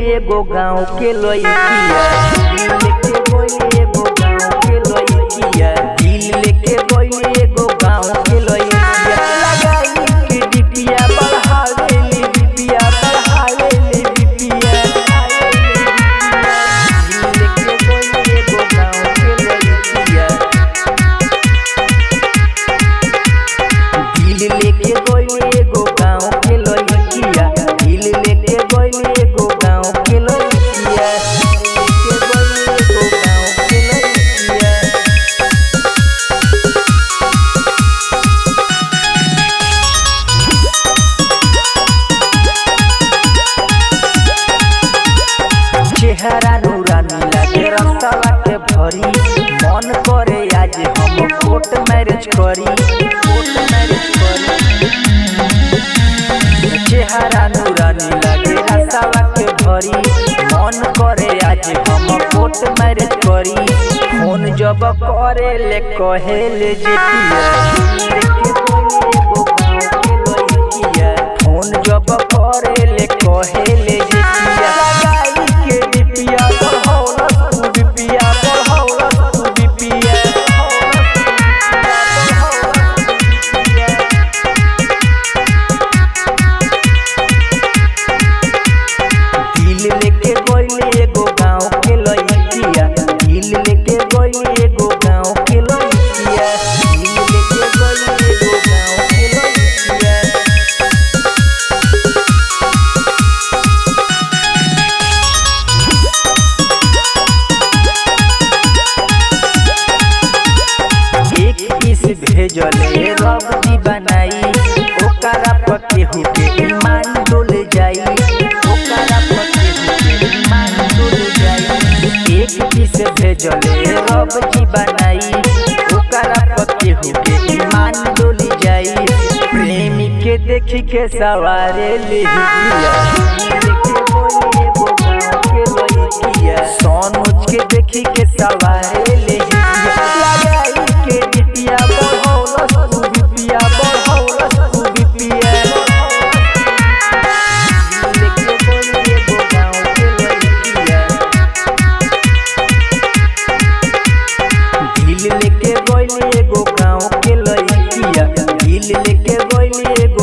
एगो गाँव के लइकिया, लेके गइल एगो गाँव के लइकिया, दिल लेके गइल एगो गाँव के लइकिया। लगाई के डिपिया बढ़ावेली डिपिया, बढ़ावेली डिपिया, दिल लेके गइल एगो गाँव के लइकिया, दिल लेके गइल एगो गाँव के लइकिया, दिल लेके गइल एगो गाँव के लइकिया, लेके गइल एगो गाँव के लइकिया। चेहरा नूरानी लागे रंगवा के भरी, मन करे आज हम कोर्ट मैरिज करी, कोर्ट मैरिज करी। चेहरा नूरानी लागे रंगवा के भरी, मन करे आज हम कोर्ट मैरिज करी। फोन जब करे ले कहे ले जेतिया, लेके गइल एगो गाँव के लइकिया, फोन जब करे ले कहे ले जेतिया। लगाई के डिपिया बढ़ौलस तू डिपिया, बढ़ौलस तू डिपिया, दिल लेके गइल एगो गाँव के लइकिया, दिल लेके गइल एगो गाँव के लइकिया, दिल लेके गइल एगो गाँव के लइकिया। एक पीस भेजले रब दी बनाई, ओकरा पर केहू के ईमान डोल जाई, ओकरा पर केहू के ईमान डोल जाई। एक पीस भेजले रब दी बनाई, ओकरा पर केहू के ईमान डोल जाई। प्रेमी के देखी के सवारे लिहिया, लेके गइल एगो गाँव के लइकिया, सोनूज के देखी के सवारे लिहिया। लगाई के डिपिया बढ़ौलस तू डिपिया, बढ़ौलस तू डिपिया, लेके गइल एगो गाँव के लइकिया, दिल लेके गइल एगो गाँव के लइकिया, दिल लेके गइल एगो